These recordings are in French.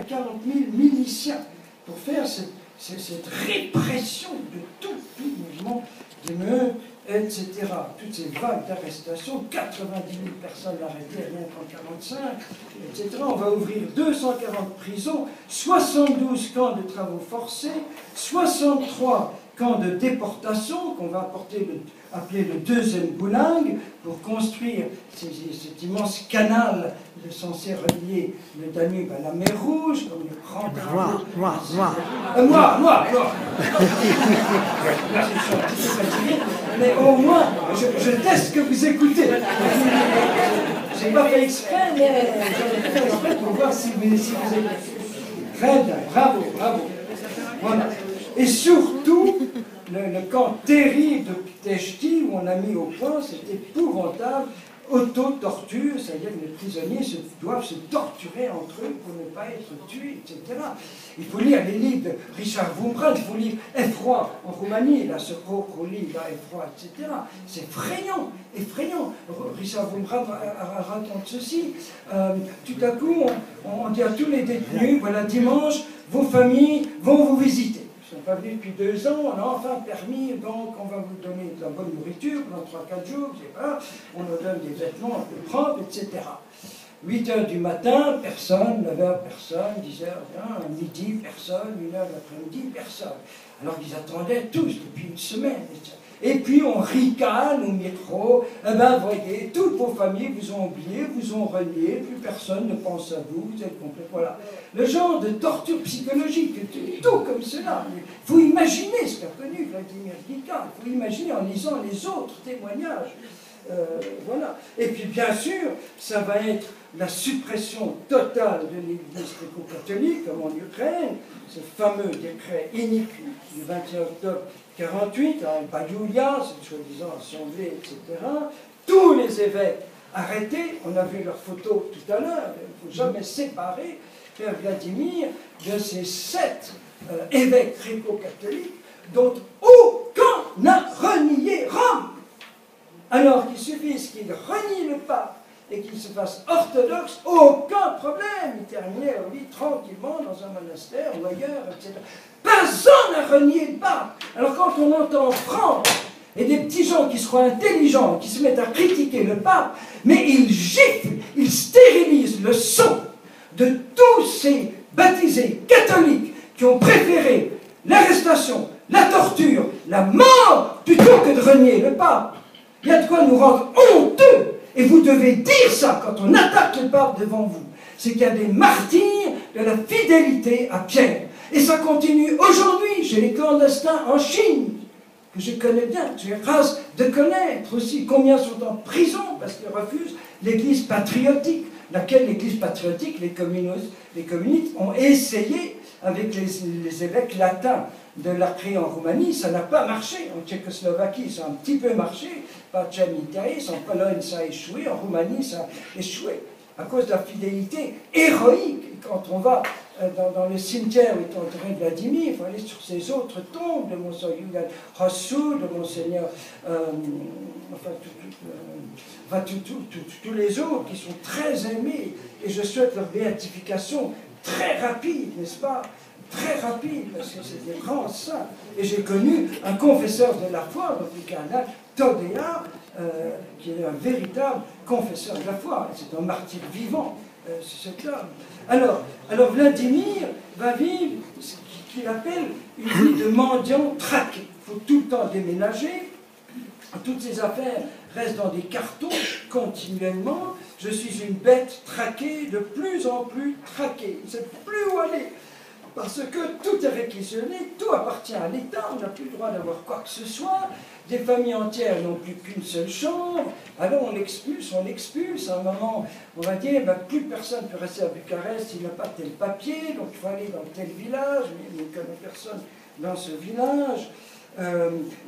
40 000 miliciens pour faire cette répression de tout mouvement d'émeute, etc. Toutes ces vagues d'arrestations, 90 000 personnes arrêtées rien qu'en 1945, etc. On va ouvrir 240 prisons, 72 camps de travaux forcés, 63 camps de déportation qu'on va appeler le deuxième Goulag pour construire cet immense canal censé relier le Danube à la mer Rouge, comme le grand canal. Moi. Là, je suis un petit peu fatigué, mais au moins, je teste que vous écoutez. J'ai pas fait exprès, mais j'en ai fait exprès pour voir si vous écoutez. Très bien, bravo. Voilà. Et surtout, le camp terrible de Pteshti, où on a mis au point, c'est épouvantable, auto-torture, c'est-à-dire que les prisonniers doivent se torturer entre eux pour ne pas être tués, etc. Il faut lire les livres de Richard Wurmbrand, il faut lire Effroi en Roumanie, là, ce gros livre, Effroi, etc. C'est effrayant. Richard Wurmbrand raconte ceci. Tout à coup, on dit à tous les détenus, voilà, dimanche, vos familles vont vous visiter. Ils ne sont pas venus depuis 2 ans, on a enfin permis, donc on va vous donner de la bonne nourriture pendant 3-4 jours, je sais pas, on nous donne des vêtements un peu propres, etc. 8 h du matin, personne, 9 h, personne, 10 h, midi, personne, 1 h l'après-midi, personne. Alors qu'ils attendaient tous depuis une semaine. Et puis on ricane au métro, eh ben voyez, toutes vos familles vous ont oublié, vous ont renié, plus personne ne pense à vous, vous êtes complet. Voilà. Le genre de torture psychologique, tout comme cela. Il faut imaginer ce qu'a connu Vladimir Guiga, il faut imaginer en lisant les autres témoignages. Voilà. Et puis bien sûr, ça va être la suppression totale de l'Église gréco-catholique, comme en Ukraine, ce fameux décret inique du 21 octobre 1948, à Bayoulia, cette soi-disant assemblée, etc. Tous les évêques arrêtés, on a vu leurs photos tout à l'heure, il ne faut jamais séparer Père Vladimir de ces 7 évêques gréco-catholiques dont aucun n'a renié Rome. Alors qu'il suffise qu'il renie le pape et qu'il se fasse orthodoxe, aucun problème. Il terminait au lit tranquillement dans un monastère ou ailleurs, etc. Personne n'a renié le pape. Alors quand on entend en France et des petits gens qui se croient intelligents, qui se mettent à critiquer le pape, mais ils giflent, ils stérilisent le son de tous ces baptisés catholiques qui ont préféré l'arrestation, la torture, la mort, plutôt que de renier le pape. Il y a de quoi nous rendre honteux. Et vous devez dire ça quand on attaque le pape devant vous. C'est qu'il y a des martyrs de la fidélité à Pierre. Et ça continue aujourd'hui chez les clandestins en Chine, que je connais bien, que j'ai grâce de connaître aussi. Combien sont en prison parce qu'ils refusent l'Église patriotique, laquelle l'Église patriotique, les communistes ont essayé avec les évêques latins de la créer en Roumanie, ça n'a pas marché. En Tchécoslovaquie, ça a un petit peu marché, pas Tchamitaïs, en Pologne, ça a échoué, en Roumanie, ça a échoué, à cause de la fidélité héroïque. Et quand on va dans le cimetière où est enterré Vladimir, il faut aller sur ces autres tombes de Monseigneur Yugal Rossou, de Monseigneur, tous les autres qui sont très aimés, et je souhaite leur béatification très rapide, n'est-ce pas? Très rapide, parce que c'est des grands saints. Et j'ai connu un confesseur de la foi, donc le cardinal Todea, qui est un véritable confesseur de la foi. C'est un martyr vivant, cet homme. Alors Vladimir va vivre ce qu'il appelle une vie de mendiant traqué. Il faut tout le temps déménager. Toutes ces affaires restent dans des cartons continuellement. Je suis une bête traquée, de plus en plus traquée. Je ne sais plus où aller. Parce que tout est réquisitionné, tout appartient à l'État, on n'a plus le droit d'avoir quoi que ce soit, des familles entières n'ont plus qu'une seule chambre, alors on l'expulse, à un moment, on va dire, ben, plus personne ne peut rester à Bucarest s'il n'a pas tel papier, donc il faut aller dans tel village, mais il ne connaît personne dans ce village.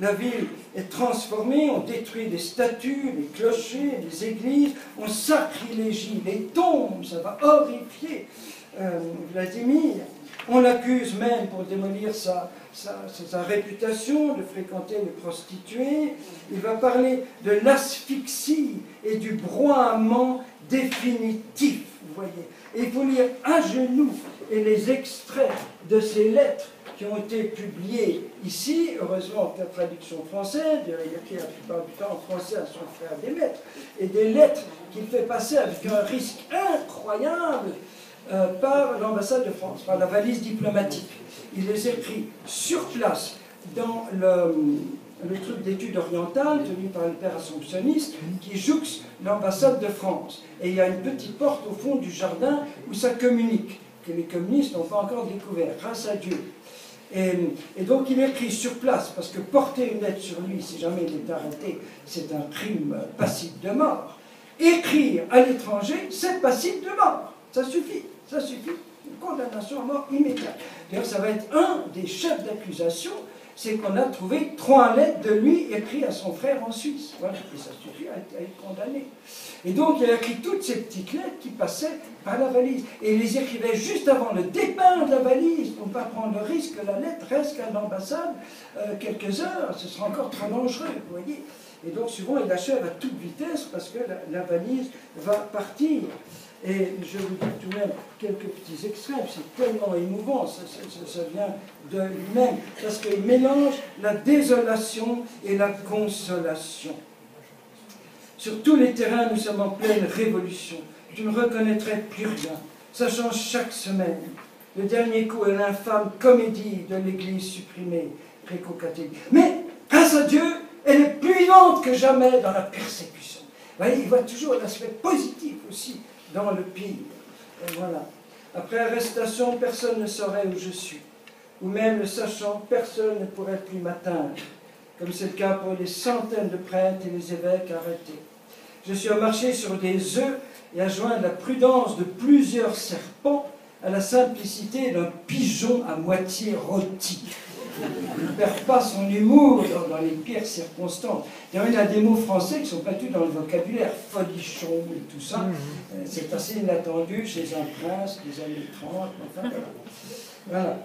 La ville est transformée, on détruit les statues, les clochers, les églises, on sacrilégie les tombes, ça va horrifier Vladimir. On l'accuse même, pour démolir sa réputation, de fréquenter les prostituées. Il va parler de l'asphyxie et du broiement définitif. Vous voyez. Et il faut lire à genoux et les extraits de ces lettres qui ont été publiées ici, heureusement avec la traduction française, il écrit la plupart du temps en français à son frère Démètre, et des lettres qu'il fait passer avec un risque incroyable par l'ambassade de France, par la valise diplomatique. Il les écrit sur place dans le truc d'études orientales tenu par le père assomptionniste qui jouxte l'ambassade de France. Et il y a une petite porte au fond du jardin où ça communique, que les communistes n'ont pas encore découvert, grâce à Dieu. Et donc il écrit sur place, parce que porter une lettre sur lui, si jamais il est arrêté, c'est un crime passible de mort. Écrire à l'étranger, c'est passible de mort. Ça suffit, une condamnation à mort immédiate. D'ailleurs, ça va être un des chefs d'accusation, c'est qu'on a trouvé 3 lettres de lui écrites à son frère en Suisse. Voilà, et ça suffit à être condamné. Et donc, il a écrit toutes ces petites lettres qui passaient par la valise. Et il les écrivait juste avant le départ de la valise, pour ne pas prendre le risque que la lettre reste à l'ambassade quelques heures. Ce sera encore trop dangereux, vous voyez. Et donc, souvent, il achève à toute vitesse parce que la valise va partir. Et je vous dis tout de même quelques petits extraits, c'est tellement émouvant, ça vient de lui-même, parce qu'il mélange la désolation et la consolation. Sur tous les terrains, nous sommes en pleine révolution. Je ne reconnaîtrai plus rien. Ça change chaque semaine. Le dernier coup est l'infâme comédie de l'Église supprimée, gréco-catholique. Mais, grâce à Dieu, elle est plus vivante que jamais dans la persécution. Vous voyez, il voit toujours l'aspect positif aussi dans le pire. Et voilà. Après arrestation, personne ne saurait où je suis. Ou même le sachant, personne ne pourrait plus m'atteindre. Comme c'est le cas pour les centaines de prêtres et les évêques arrêtés. Je suis marché sur des œufs et à joindre la prudence de plusieurs serpents à la simplicité d'un pigeon à moitié rôti. Il ne perd pas son humour dans les pires circonstances. D'ailleurs, il y a des mots français qui ne sont pas tous dans le vocabulaire, folichon et tout ça. C'est assez inattendu chez un prince des années 30. Enfin, voilà.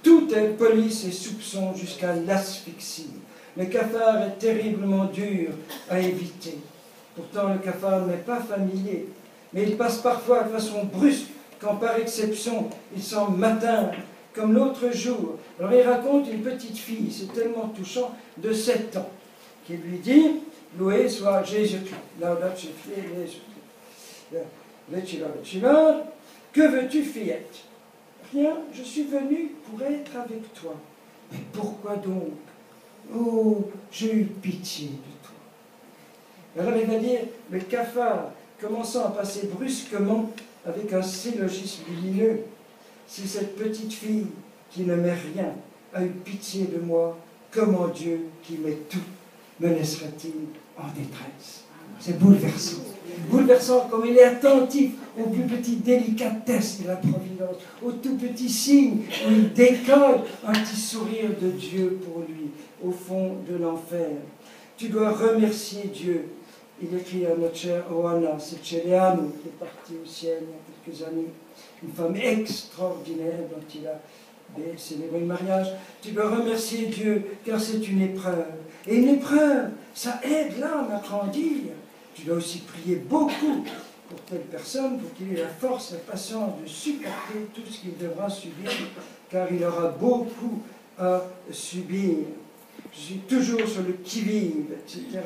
Tout est police et soupçon jusqu'à l'asphyxie. Le cafard est terriblement dur à éviter. Pourtant, le cafard n'est pas familier. Mais il passe parfois de façon brusque, quand par exception, il semble m'atteindre. Comme l'autre jour. Alors il raconte une petite fille, c'est tellement touchant, de 7 ans, qui lui dit, loué soit Jésus-Christ. Que veux-tu, fillette? Rien, je suis venu pour être avec toi. Mais pourquoi donc? Oh, j'ai eu pitié de toi. Alors il va dire, le cafard, commençant à passer brusquement avec un syllogisme lumineux, si cette petite fille qui ne m'est rien a eu pitié de moi, comment Dieu, qui m'est tout, me laisserait-il en détresse? C'est bouleversant. Bouleversant comme il est attentif aux plus petites délicatesses de la providence, aux tout petits signes où il décolle un petit sourire de Dieu pour lui, au fond de l'enfer. Tu dois remercier Dieu. Il écrit à notre chère Oana Seceleanu, qui est partie au ciel il y a quelques années, une femme extraordinaire dont il a célébré le mariage. Tu dois remercier Dieu, car c'est une épreuve. Et une épreuve, ça aide l'âme à grandir. Tu dois aussi prier beaucoup pour telle personne, pour qu'il ait la force, la patience de supporter tout ce qu'il devra subir, car il aura beaucoup à subir. Je suis toujours sur le qui-vive, etc.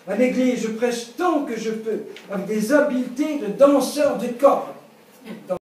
À l'église, je prêche tant que je peux, avec des habiletés de danseur de corps.